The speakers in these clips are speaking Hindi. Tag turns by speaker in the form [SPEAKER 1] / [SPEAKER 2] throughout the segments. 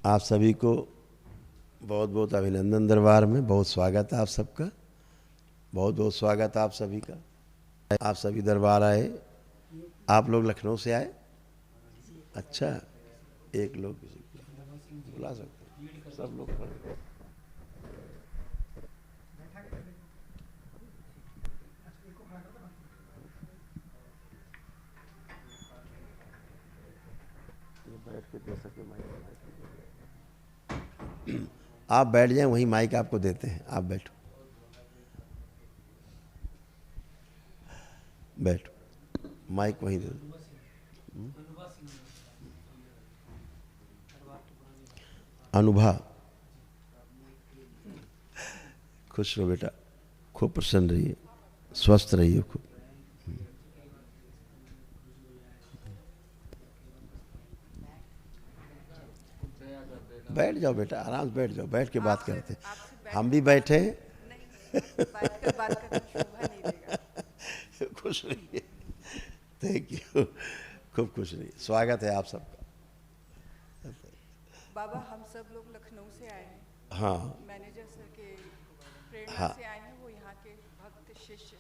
[SPEAKER 1] आप सभी को बहुत बहुत अभिनंदन। दरबार में बहुत स्वागत है आप सबका, बहुत बहुत स्वागत है आप सभी का। आप सभी दरबार आए। आप लोग लखनऊ से आए? अच्छा, एक लोग किसी को बुला सकते हैं, सब लोग खड़े। बैठ के दे सके माइक। आप बैठ जाएं, वहीं माइक आपको देते हैं, आप बैठो बैठो, माइक वहीं दे दो। अनुभा, खुश रहो बेटा, खूब प्रसन्न रहिए, स्वस्थ रहिए खूब। बैठ जाओ बेटा, आराम से बैठ जाओ, बैठ के बात करते हैं। हम भी बैठे हैं। खुश रहिए, थैंक यू, खूब खुश रहिए। स्वागत है आप सबका।
[SPEAKER 2] बाबा, हम सब लोग लखनऊ से आए हैं।
[SPEAKER 1] हाँ,
[SPEAKER 2] मैनेजर सर के प्रेरणा
[SPEAKER 1] हाँ।
[SPEAKER 2] से आए हैं। वो यहाँ के भक्त शिष्य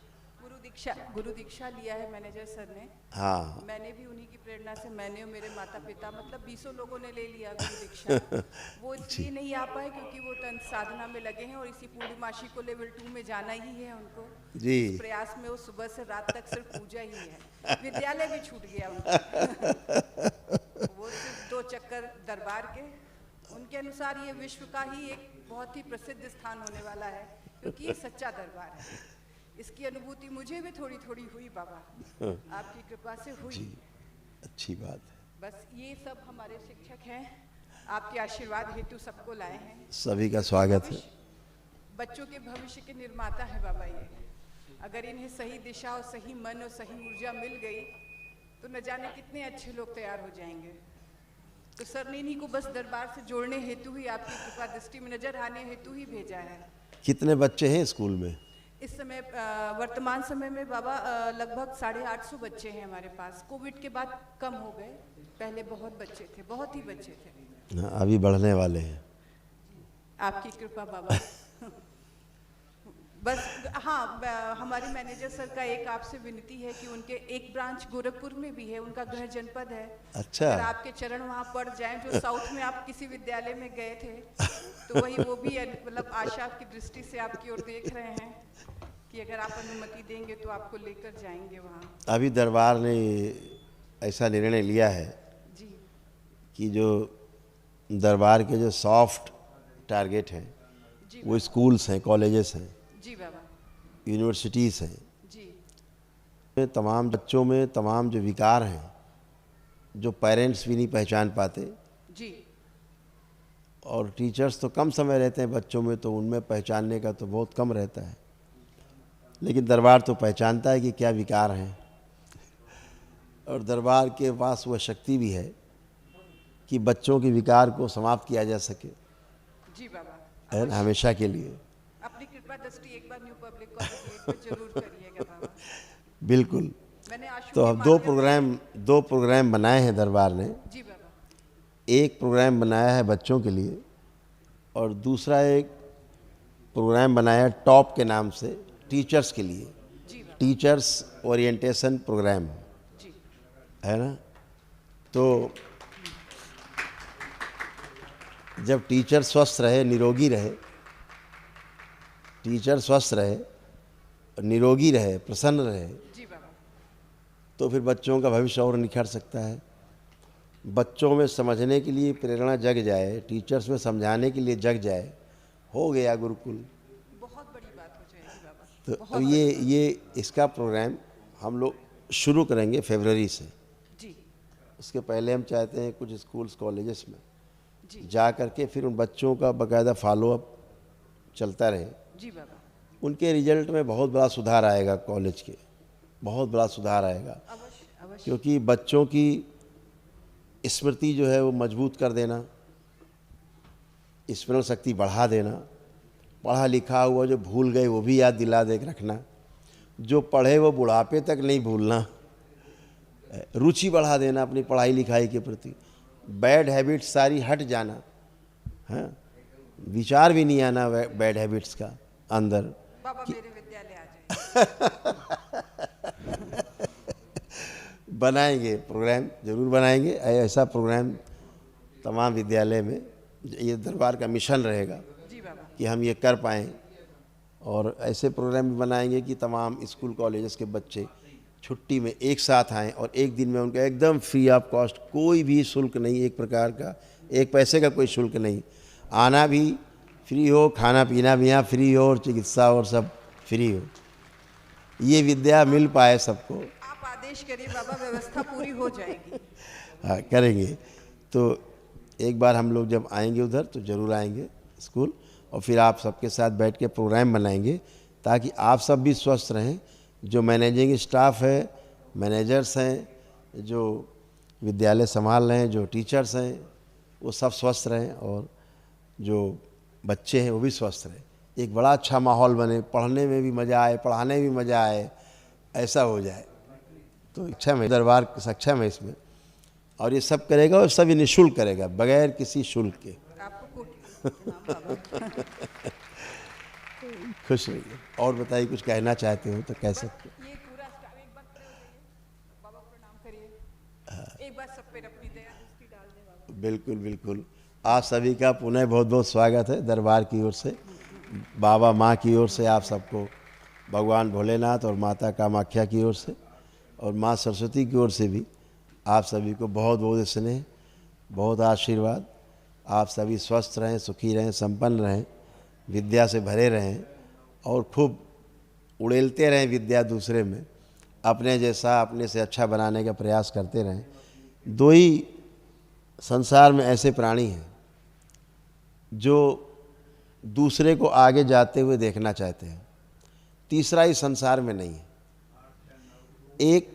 [SPEAKER 2] गुरु दीक्षा लिया है मैनेजर सर ने।
[SPEAKER 1] हाँ।
[SPEAKER 2] मैंने भी उन्हीं की प्रेरणा से, मैंने और मेरे माता पिता, मतलब 20 लोगों ने ले लिया गुरु दीक्षा। वो इसलिए नहीं आ पाए क्योंकि वो तंत्र साधना में लगे हैं और इसी पूर्णिमासी को लेवल 2 में जाना ही है उनको
[SPEAKER 1] जी।
[SPEAKER 2] इस प्रयास में वो सुबह से रात तक सिर्फ पूजा ही है। विद्यालय भी छूट गया उनका। वो सिर्फ 2 चक्कर दरबार के। उनके अनुसार ये विश्व का ही एक बहुत ही प्रसिद्ध स्थान होने वाला है क्योंकि ये सच्चा दरबार है। इसकी अनुभूति मुझे भी थोड़ी थोड़ी हुई बाबा, आपकी कृपा से हुई।
[SPEAKER 1] जी, अच्छी बात है।
[SPEAKER 2] बस ये सब हमारे शिक्षक हैं, आपके आशीर्वाद हेतु सबको लाए हैं।
[SPEAKER 1] सभी का स्वागत है।
[SPEAKER 2] बच्चों के भविष्य के निर्माता है बाबा ये। अगर इन्हें सही दिशा और सही मन और सही ऊर्जा मिल गई तो न जाने कितने अच्छे लोग तैयार हो जाएंगे। तो सर ने इन्हीं को बस दरबार से जोड़ने हेतु ही, आपकी कृपा दृष्टि में नजर आने हेतु ही भेजा है।
[SPEAKER 1] कितने बच्चे हैं स्कूल में?
[SPEAKER 2] इस समय वर्तमान समय में बाबा लगभग 850 बच्चे हैं हमारे पास। कोविड के बाद कम हो गए, पहले बहुत बच्चे थे, बहुत ही बच्चे थे।
[SPEAKER 1] हाँ, अभी बढ़ने वाले हैं।
[SPEAKER 2] आपकी कृपा बाबा। बस हाँ, हमारे मैनेजर सर का एक आपसे विनती है कि उनके एक ब्रांच गोरखपुर में भी है, उनका गृह जनपद है।
[SPEAKER 1] अच्छा।
[SPEAKER 2] अगर आपके चरण वहाँ पड़ जाएं, जो साउथ में आप किसी विद्यालय में गए थे तो वही वो भी मतलब आशा की दृष्टि से आपकी ओर देख रहे हैं कि अगर आप अनुमति देंगे तो आपको लेकर जाएंगे वहाँ।
[SPEAKER 1] अभी दरबार ने ऐसा निर्णय लिया है
[SPEAKER 2] जी
[SPEAKER 1] कि जो दरबार के जो सॉफ्ट टारगेट हैं
[SPEAKER 2] जी
[SPEAKER 1] वो स्कूल्स हैं, कॉलेजेस हैं,
[SPEAKER 2] जी बाबा,
[SPEAKER 1] यूनिवर्सिटीज़ हैं।
[SPEAKER 2] जी
[SPEAKER 1] तमाम बच्चों में तमाम जो विकार हैं, जो पेरेंट्स भी नहीं पहचान पाते,
[SPEAKER 2] जी
[SPEAKER 1] और टीचर्स तो कम समय रहते हैं बच्चों में, तो उनमें पहचानने का तो बहुत कम रहता है। लेकिन दरबार तो पहचानता है कि क्या विकार हैं, और दरबार के पास वह शक्ति भी है कि बच्चों के विकार को समाप्त किया जा सके,
[SPEAKER 2] जी बाबा,
[SPEAKER 1] है ना, हमेशा के लिए।
[SPEAKER 2] अपनी कृपा दृष्टि एक बार न्यू पब्लिक कॉलेज में जरूर करिएगा बाबा।
[SPEAKER 1] बिल्कुल।
[SPEAKER 2] मैंने आशु
[SPEAKER 1] तो
[SPEAKER 2] के
[SPEAKER 1] अब
[SPEAKER 2] माध्यम
[SPEAKER 1] दो प्रोग्राम बनाए हैं दरबार ने।
[SPEAKER 2] जी बाबा,
[SPEAKER 1] एक प्रोग्राम बनाया है बच्चों के लिए और दूसरा एक प्रोग्राम बनाया है टॉप के नाम से टीचर्स के लिए,
[SPEAKER 2] जी बाबा,
[SPEAKER 1] टीचर्स ओरिएंटेशन प्रोग्राम,
[SPEAKER 2] जी
[SPEAKER 1] है ना। तो जब टीचर स्वस्थ रहे, निरोगी रहे, टीचर स्वस्थ रहे, निरोगी रहे, प्रसन्न रहे,
[SPEAKER 2] जी बाबा,
[SPEAKER 1] तो फिर बच्चों का भविष्य और निखर सकता है। बच्चों में समझने के लिए प्रेरणा जग जाए, टीचर्स में समझाने के लिए जग जाए, हो गया गुरुकुल।
[SPEAKER 2] बहुत बड़ी बात हो जाएगी बाबा।
[SPEAKER 1] तो
[SPEAKER 2] बहुत
[SPEAKER 1] अब ये इसका प्रोग्राम हम लोग शुरू करेंगे फरवरी से।
[SPEAKER 2] जी
[SPEAKER 1] उसके पहले हम चाहते हैं कुछ स्कूल्स कॉलेजेस में
[SPEAKER 2] जी
[SPEAKER 1] जा करके फिर उन बच्चों का बाकायदा फॉलोअप चलता रहे।
[SPEAKER 2] जी बाबा,
[SPEAKER 1] उनके रिजल्ट में बहुत बड़ा सुधार आएगा, कॉलेज के बहुत बड़ा सुधार आएगा,
[SPEAKER 2] अवश्य अवश्य।
[SPEAKER 1] क्योंकि बच्चों की स्मृति जो है वो मजबूत कर देना, स्मरण शक्ति बढ़ा देना, पढ़ा लिखा हुआ जो भूल गए वो भी याद दिला दे रखना, जो पढ़े वो बुढ़ापे तक नहीं भूलना, रुचि बढ़ा देना अपनी पढ़ाई लिखाई के प्रति, बैड हैबिट सारी हट जाना, हाँ, विचार भी नहीं आना बैड हैबिट्स का अंदर।
[SPEAKER 2] बाबा मेरे विद्यालय आ जाइए।
[SPEAKER 1] बनाएंगे प्रोग्राम, जरूर बनाएंगे ऐसा प्रोग्राम तमाम विद्यालय में। ये दरबार का मिशन रहेगा
[SPEAKER 2] जी बाबा।
[SPEAKER 1] कि हम ये कर पाएँ, और ऐसे प्रोग्राम भी बनाएंगे कि तमाम स्कूल कॉलेजेस के बच्चे छुट्टी में एक साथ आएँ और एक दिन में उनका एकदम फ्री ऑफ कॉस्ट, कोई भी शुल्क नहीं, एक प्रकार का, एक पैसे का कोई शुल्क नहीं, आना भी फ्री हो, खाना पीना भी यहाँ फ्री हो, और चिकित्सा और सब फ्री हो, ये विद्या मिल पाए सबको।
[SPEAKER 2] आप आदेश करिए बाबा, व्यवस्था पूरी हो जाएगी।
[SPEAKER 1] हाँ, करेंगे। तो एक बार हम लोग जब आएंगे उधर तो ज़रूर आएंगे स्कूल, और फिर आप सबके साथ बैठ के प्रोग्राम बनाएंगे ताकि आप सब भी स्वस्थ रहें, जो मैनेजिंग स्टाफ है, मैनेजर्स हैं, जो विद्यालय संभाल रहे हैं, जो टीचर्स हैं, वो सब स्वस्थ रहें, और जो बच्चे हैं वो भी स्वस्थ रहें। एक बड़ा अच्छा माहौल बने, पढ़ने में भी मज़ा आए, पढ़ाने में भी मज़ा आए, ऐसा हो जाए। तो सक्षम है दरबार, सक्षम है इसमें, और ये सब करेगा, और सब निःशुल्क करेगा, बगैर किसी शुल्क के।
[SPEAKER 2] आपको बाबा।
[SPEAKER 1] खुश रहिए। और बताइए, कुछ कहना चाहते हो तो कह सकते हो।
[SPEAKER 2] ये पूरा स्टाफ एक बार खड़े हो जाइए, बाबा प्रणाम करिए। एक बार सब पे अपनी दया दृष्टि डाल दें बाबा।
[SPEAKER 1] बिल्कुल बिल्कुल, आप सभी का पुनः बहुत बहुत स्वागत है दरबार की ओर से, बाबा माँ की ओर से, आप सबको भगवान भोलेनाथ और माता कामाख्या की ओर से, और माँ सरस्वती की ओर से भी आप सभी को बहुत बहुत स्नेह, बहुत आशीर्वाद। आप सभी स्वस्थ रहें, सुखी रहें, संपन्न रहें, विद्या से भरे रहें, और खूब उड़ेलते रहें विद्या दूसरे में, अपने जैसा, अपने से अच्छा बनाने का प्रयास करते रहें। दो ही संसार में ऐसे प्राणी हैं जो दूसरे को आगे जाते हुए देखना चाहते हैं, तीसरा ही संसार में नहीं है। एक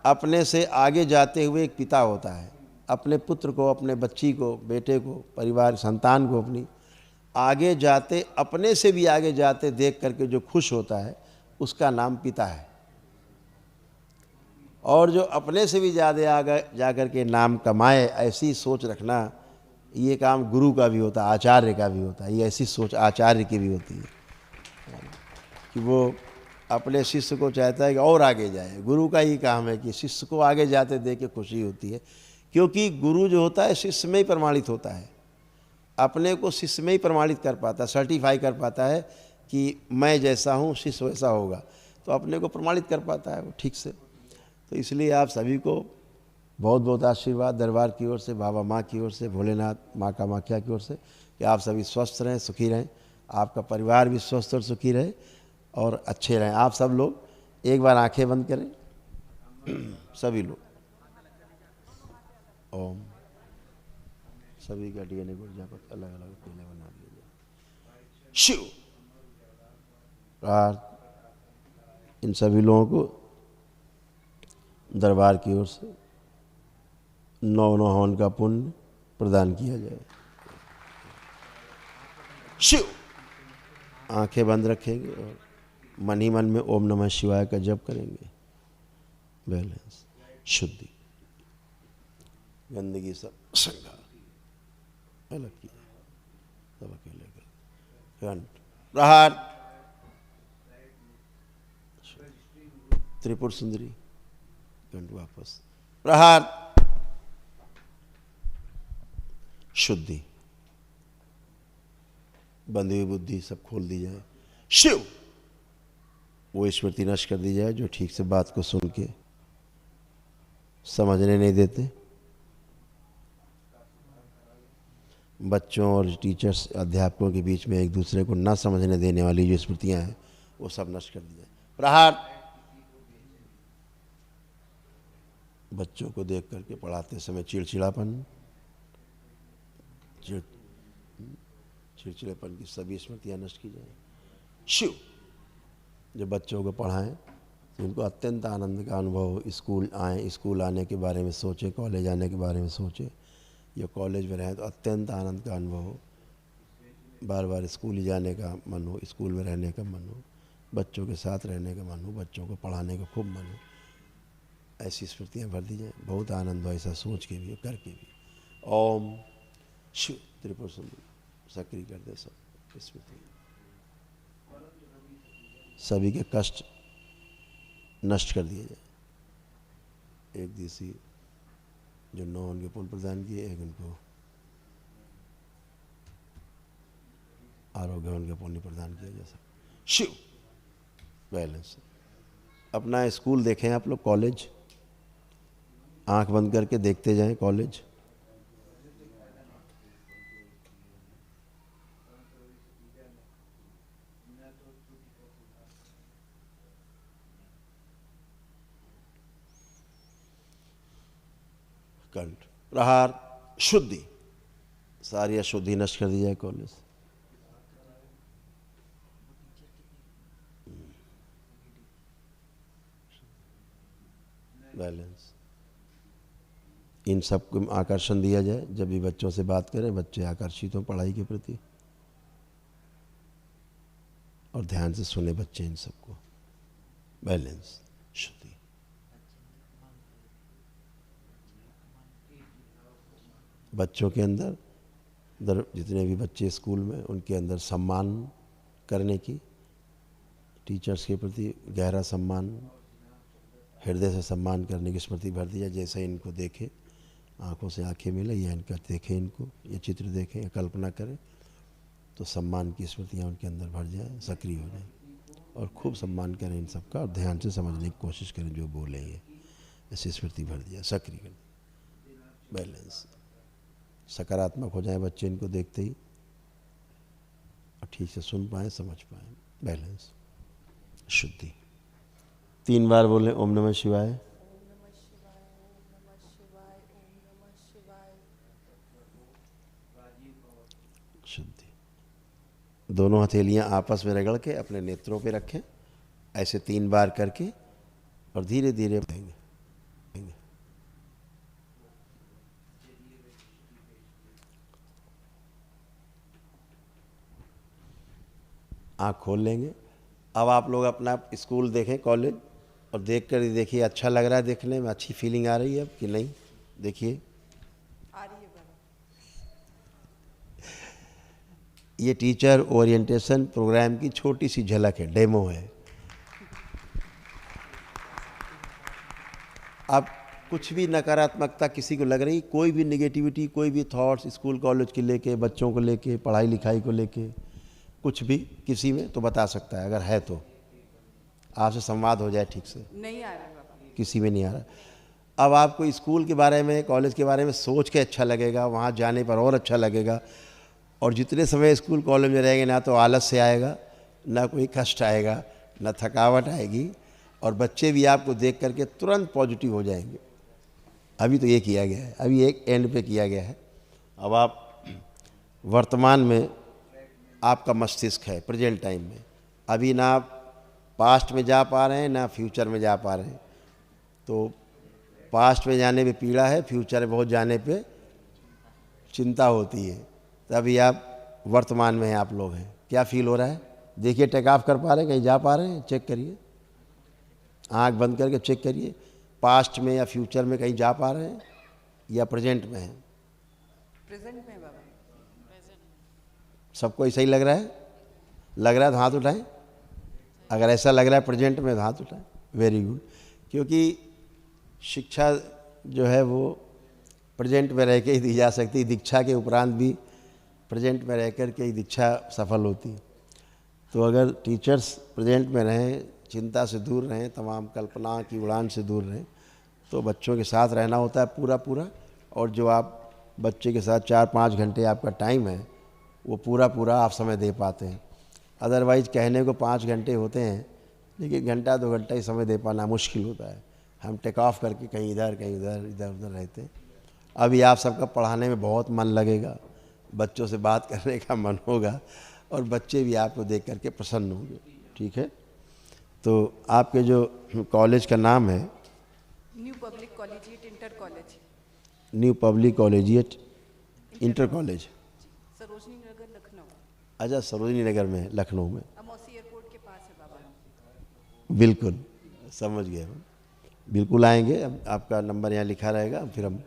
[SPEAKER 1] अपने से आगे जाते हुए एक पिता होता है, अपने पुत्र को, अपने बच्ची को, बेटे को, परिवार, संतान को अपनी आगे जाते, अपने से भी आगे जाते देख करके जो खुश होता है, उसका नाम पिता है। और जो अपने से भी ज़्यादा आगे जा कर के नाम कमाए, ऐसी सोच रखना, ये काम गुरु का भी होता है, आचार्य का भी होता है। ये ऐसी सोच आचार्य की भी होती है कि वो अपने शिष्य को चाहता है कि और आगे जाए। गुरु का ही काम है कि शिष्य को आगे जाते देख के खुशी होती है, क्योंकि गुरु जो होता है शिष्य में ही प्रमाणित होता है, अपने को शिष्य में ही प्रमाणित कर पाता है, सर्टिफाई कर पाता है कि मैं जैसा हूँ शिष्य वैसा होगा, तो अपने को प्रमाणित कर पाता है वो ठीक से। तो इसलिए आप सभी को बहुत बहुत आशीर्वाद दरबार की ओर से, बाबा माँ की ओर से, भोलेनाथ माँ कामाख्या की ओर से, कि आप सभी स्वस्थ रहें, सुखी रहें, आपका परिवार भी स्वस्थ और सुखी रहे, और अच्छे रहें। आप सब लोग एक बार आंखें बंद करें, सभी लोग। ओम। सभी का डीएनए प्रजापति अलग अलग पीले बना लीजिए। शिव। इन सभी लोगों को दरबार की ओर से 9 हवन का पुण्य प्रदान किया जाए। शिव। आंखें बंद रखेंगे और मन ही मन में ओम नमः शिवाय का जप करेंगे। बैलेंस, शुद्धि, गंदगी सब संघार अलग किया, सब अकेले कर। घंट प्रहार, त्रिपुर सुंदरी, घंट वापस, प्रहार, शुद्धि, बंधी हुई बुद्धि सब खोल दी जाए। शिव। वो स्मृति नष्ट कर दी जाए जो ठीक से बात को सुन के समझने नहीं देते। बच्चों और टीचर्स, अध्यापकों के बीच में एक दूसरे को न समझने देने वाली जो स्मृतियां हैं वो सब नष्ट कर दी जाए। प्रहार। बच्चों को देख करके पढ़ाते समय चिड़चिड़ापन, चिड़चिड़ेपन की सभी स्मृतियां नष्ट की जाए। शिव। जब बच्चों को पढ़ाएं तो उनको अत्यंत आनंद का अनुभव हो, स्कूल आएँ, स्कूल आने के बारे में सोचें, कॉलेज आने के बारे में सोचें, या कॉलेज में रहें तो अत्यंत आनंद का अनुभव हो, बार बार स्कूल जाने का मन हो, स्कूल में रहने का मन हो, बच्चों के साथ रहने का मन हो, बच्चों को पढ़ाने का खूब मन हो। ऐसी स्मृतियाँ भर दी जाए, बहुत आनंद हो ऐसा सोच के भी, करके भी। ओम शिव। त्रिपुर सुंदरी सक्रिय कर दे सब स्मृति, सभी के कष्ट नष्ट कर दिए जाए। एक दिवसीय जो 9 उनके पुण्य प्रदान किए, एक उनको आरोग्य उनके पुण्य प्रदान किया जा सकता। शिव बैलेंस। अपना स्कूल देखें आप लोग, कॉलेज आंख बंद करके देखते जाएं कॉलेज। कंठ प्रहार शुद्धि, सारी अशुद्धि नष्ट कर दी जाए कॉलेज। बैलेंस। इन सब को आकर्षण दिया जाए। जब भी बच्चों से बात करें, बच्चे आकर्षित हों पढ़ाई के प्रति और ध्यान से सुने बच्चे इन सबको। बैलेंस शुद्धि। बच्चों के अंदर जितने भी बच्चे स्कूल में, उनके अंदर सम्मान करने की, टीचर्स के प्रति गहरा सम्मान, हृदय से सम्मान करने की स्मृति भर दी जाए। जैसे इनको देखे, आंखों से आंखें मिले या इनका देखें, इनको ये चित्र देखें या कल्पना करें, तो सम्मान की स्मृतियाँ उनके अंदर भर जाए, सक्रिय हो जाए और खूब सम्मान करें इन सबका और ध्यान से समझने की कोशिश करें जो बोलेंगे। ऐसी स्मृति भर दिया, सक्रिय कर दिया। बैलेंस। सकारात्मक हो जाए बच्चे इनको देखते ही और ठीक से सुन पाए, समझ पाए। बैलेंस शुद्धि। 3 बार बोलें ओम नमः शिवाय। शुद्धि। दोनों हथेलियां आपस में रगड़ के अपने नेत्रों पे रखें, ऐसे 3 बार करके और धीरे धीरे देंगे। आँख खोल लेंगे। अब आप लोग अपना स्कूल देखें, कॉलेज, और देख कर देखिए अच्छा लग रहा है, देखने में अच्छी फीलिंग आ रही है अब कि नहीं? देखिए
[SPEAKER 2] आ रही है बाबा।
[SPEAKER 1] ये टीचर ओरिएंटेशन प्रोग्राम की छोटी सी झलक है, डेमो है। अब कुछ भी नकारात्मकता किसी को लग रही, कोई भी नेगेटिविटी, कोई भी थॉट्स स्कूल कॉलेज के लेके, बच्चों को लेके, पढ़ाई लिखाई को लेके, कुछ भी किसी में तो बता सकता है। अगर है तो आपसे संवाद हो जाए ठीक से।
[SPEAKER 2] नहीं आ रहा है बाबा।
[SPEAKER 1] किसी में नहीं आ रहा। अब आपको स्कूल के बारे में, कॉलेज के बारे में सोच के अच्छा लगेगा, वहाँ जाने पर और अच्छा लगेगा। और जितने समय स्कूल कॉलेज में रहेंगे, ना तो आलस से आएगा, ना कोई कष्ट आएगा, ना थकावट आएगी, और बच्चे भी आपको देख करके तुरंत पॉजिटिव हो जाएंगे। अभी तो ये किया गया है, अभी एक एंड पे किया गया है। अब आप वर्तमान में आपका मस्तिष्क है, प्रेजेंट टाइम में। अभी ना आप पास्ट में जा पा रहे हैं, ना फ्यूचर में जा पा रहे हैं। तो पास्ट में जाने पे पीड़ा है, फ्यूचर में बहुत जाने पे चिंता होती है। तभी आप वर्तमान में हैं, आप लोग हैं। क्या फील हो रहा है? देखिए टेक ऑफ कर पा रहे हैं, कहीं जा पा रहे हैं? चेक करिए, आंख बंद करके चेक करिए, पास्ट में या फ्यूचर में कहीं जा पा रहे हैं या प्रेजेंट में हैं?
[SPEAKER 2] प्रेजेंट में बाबा।
[SPEAKER 1] सबको ऐसा ही लग रहा है? लग रहा है तो हाथ उठाएं। अगर ऐसा लग रहा है प्रेजेंट में तो हाथ उठाएं। Very good. क्योंकि शिक्षा जो है वो प्रेजेंट में रह के ही दी जा सकती है। दीक्षा के उपरांत भी प्रेजेंट में रह कर के ही दीक्षा सफल होती है। तो अगर टीचर्स प्रेजेंट में रहें, चिंता से दूर रहें, तमाम कल्पना की उड़ान से दूर रहें, तो बच्चों के साथ रहना होता है पूरा पूरा। और जो आप बच्चे के साथ 4-5 घंटे आपका टाइम है, वो पूरा पूरा आप समय दे पाते हैं। अदरवाइज़ कहने को 5 घंटे होते हैं, लेकिन घंटा 2 घंटा ही समय दे पाना मुश्किल होता है। हम टेक ऑफ करके कहीं इधर कहीं उधर, इधर उधर रहते हैं। अभी आप सबका पढ़ाने में बहुत मन लगेगा, बच्चों से बात करने का मन होगा, और बच्चे भी आपको देख करके प्रसन्न होंगे। ठीक है? तो आपके जो कॉलेज का नाम है
[SPEAKER 2] new public collegiate inter college.
[SPEAKER 1] New public collegiate inter college,
[SPEAKER 2] Sarojini Nagar, Lucknow.
[SPEAKER 1] अच्छा, सरोजनी नगर में, लखनऊ में।
[SPEAKER 2] अमौसी एयरपोर्ट के पास है बाबा।
[SPEAKER 1] बिल्कुल समझ गए हम। बिल्कुल आएंगे। अब आपका नंबर यहाँ लिखा रहेगा, फिर हम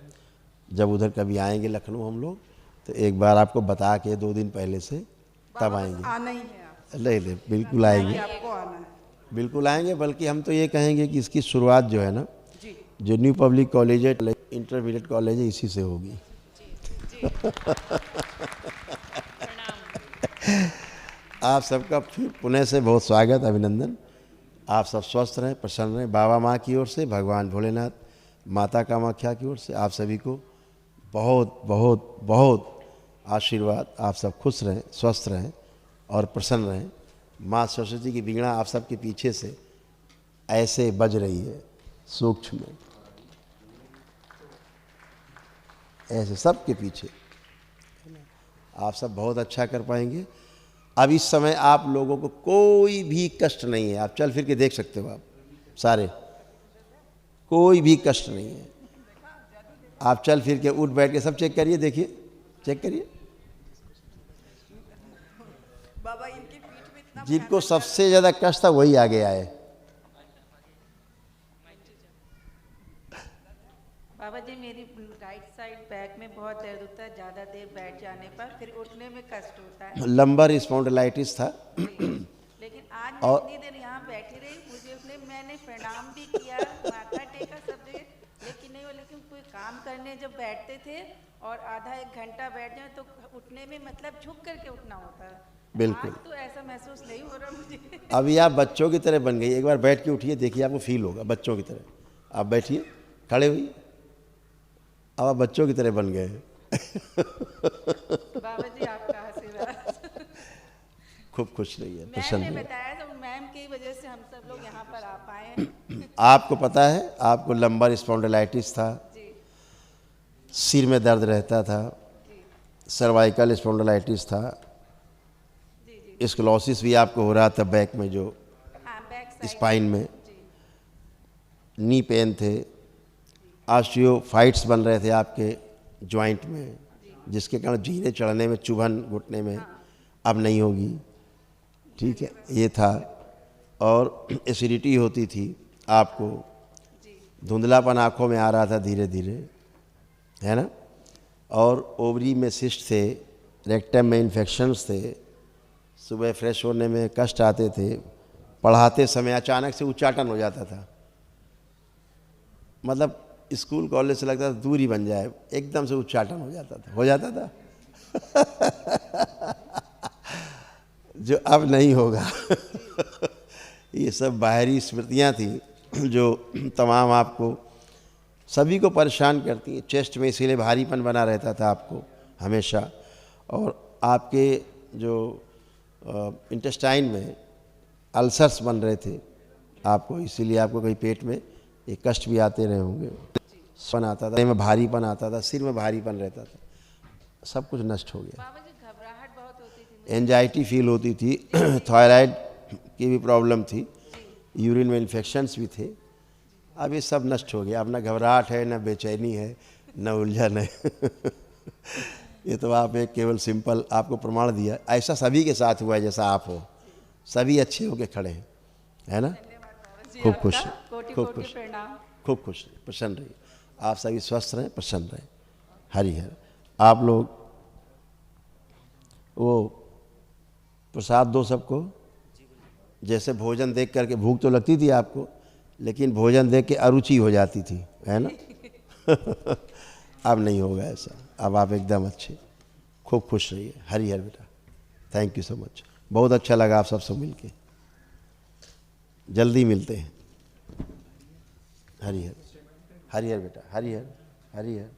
[SPEAKER 1] जब उधर कभी आएंगे लखनऊ हम लोग, तो एक बार आपको बता के 2 दिन पहले से तब
[SPEAKER 2] बाबा, बस
[SPEAKER 1] आएंगे।
[SPEAKER 2] आना ही है आप,
[SPEAKER 1] ले बिल्कुल आएंगे,
[SPEAKER 2] आपको आना है
[SPEAKER 1] बिल्कुल आएंगे। बल्कि हम तो ये कहेंगे कि इसकी शुरुआत जो है ना,
[SPEAKER 2] जी।
[SPEAKER 1] जो न्यू पब्लिक कॉलेज है, इंटरमीडिएट कॉलेज है, इसी से होगी। आप सबका फिर पुनः से बहुत स्वागत, अभिनंदन। आप सब स्वस्थ रहें, प्रसन्न रहें। बाबा माँ की ओर से, भगवान भोलेनाथ, माता कामाख्या की ओर से आप सभी को बहुत बहुत बहुत आशीर्वाद। आप सब खुश रहें, स्वस्थ रहें और प्रसन्न रहें। माँ सरस्वती की वीणा आप सबके पीछे से ऐसे बज रही है, सूक्ष्म में, ऐसे सबके पीछे। आप सब बहुत अच्छा कर पाएंगे। अब इस समय आप लोगों को कोई भी कष्ट नहीं है। आप चल फिर के देख सकते हो, आप सारे, कोई भी कष्ट नहीं है। आप चल फिर के उठ बैठ के सब चेक करिए, देखिए, चेक करिए।
[SPEAKER 2] बाबा इनकी पीठ में इतना
[SPEAKER 1] जिनको सबसे ज़्यादा कष्ट था वही आगे आए।
[SPEAKER 3] बाबा जी, मेरी राइट साइड बैक में बहुत दर्द होता है, ज़्यादा देर बैठ जाने पर, फिर उठने में कष्ट होता है।
[SPEAKER 1] लंबर स्पॉन्डिलाइटिस था।
[SPEAKER 3] लेकिन आज मैं इतनी देर यहाँ बैठी रही, मुझे मैंने प्रणाम भी किया, माथा टेका, सब जगह, लेकिन नहीं हुआ। लेकिन कोई काम करने जब बैठते थे और आधा 1 घंटा बैठ जाए तो उठने में मतलब झुक करके उठना होता है।
[SPEAKER 1] बिल्कुल।
[SPEAKER 3] आज तो ऐसा महसूस नहीं हो रहा मुझे।
[SPEAKER 1] अभी आप बच्चों की तरह बन गई। एक बार बैठ के उठिए, देखिए, आपको फील होगा बच्चों की तरह। आप बैठिए, खड़े हुई, अब आप बच्चों की तरह बन गए।
[SPEAKER 3] बाबा जी, आपका आशीर्वाद।
[SPEAKER 1] खूब खुश रहिए,
[SPEAKER 3] मैम
[SPEAKER 1] प्रसन्न
[SPEAKER 3] ने
[SPEAKER 1] रहिए।
[SPEAKER 3] बताया तो मैम की वजह से हम सब लोग यहाँ पर आ पाए हैं।
[SPEAKER 1] आपको पता है, आपको लंबर स्पॉन्डिलाइटिस था,
[SPEAKER 3] जी
[SPEAKER 1] सिर में दर्द रहता था, सर्वाइकल स्पॉन्डिलाइटिस था,
[SPEAKER 3] जी जी।
[SPEAKER 1] स्क्लोसिस भी आपको हो रहा था बैक में, जो
[SPEAKER 3] हाँ, बैक साइड
[SPEAKER 1] स्पाइन में,
[SPEAKER 3] जी
[SPEAKER 1] नी पेन थे, ऑस्टियोफाइट्स बन रहे थे आपके जॉइंट में, जिसके कारण जीने चढ़ने में, चुभन घुटने में अब नहीं होगी। ठीक है, ये था। और एसिडिटी होती थी आपको, धुंधलापन आँखों में आ रहा था धीरे धीरे, है ना। और ओवरी में सिस्ट थे, रेक्टम में इन्फेक्शंस थे, सुबह फ्रेश होने में कष्ट आते थे, पढ़ाते समय अचानक से उच्चाटन हो जाता था, मतलब स्कूल कॉलेज से लगता था दूर ही बन जाए, एकदम से उच्चाटन हो जाता था जो अब नहीं होगा। ये सब बाहरी स्मृतियाँ थी जो तमाम आपको सभी को परेशान करती हैं। चेस्ट में इसीलिए भारीपन बना रहता था आपको हमेशा, और आपके जो इंटेस्टाइन में अल्सर्स बन रहे थे आपको, इसीलिए आपको कहीं पेट में ये कष्ट भी आते रहे होंगे। सन आता था, में भारीपन आता था, सिर में भारीपन रहता था, सब कुछ नष्ट हो गया।
[SPEAKER 3] बाबा जी, घबराहट बहुत होती थी।
[SPEAKER 1] एंजाइटी फील होती थी, थायराइड की भी प्रॉब्लम थी, यूरिन में इन्फेक्शंस भी थे। अब ये सब नष्ट हो गया। अब ना घबराहट है, ना बेचैनी है, ना उलझन है। ये तो आप एक केवल सिंपल आपको प्रमाण दिया। ऐसा सभी के साथ हुआ है जैसा आप हो, सभी अच्छे होके खड़े हैं, है ना। खूब खुश, खूब खुश,
[SPEAKER 3] प्रणाम।
[SPEAKER 1] खूब खुश, प्रसन्न रहिए। आप सभी स्वस्थ रहें, प्रसन्न रहें। हरि हर। आप लोग वो प्रसाद दो सबको। जैसे भोजन देख करके भूख तो लगती थी आपको, लेकिन भोजन देख के अरुचि हो जाती थी, है ना। अब नहीं होगा ऐसा, अब आप एकदम अच्छे, खूब खुश रहिए। हरि हर बेटा, थैंक यू सो मच। बहुत अच्छा लगा आप सबसे मिलके। जल्दी मिलते हैं। हरि हर, हरि हर बेटा, हरि हर, हरि हर।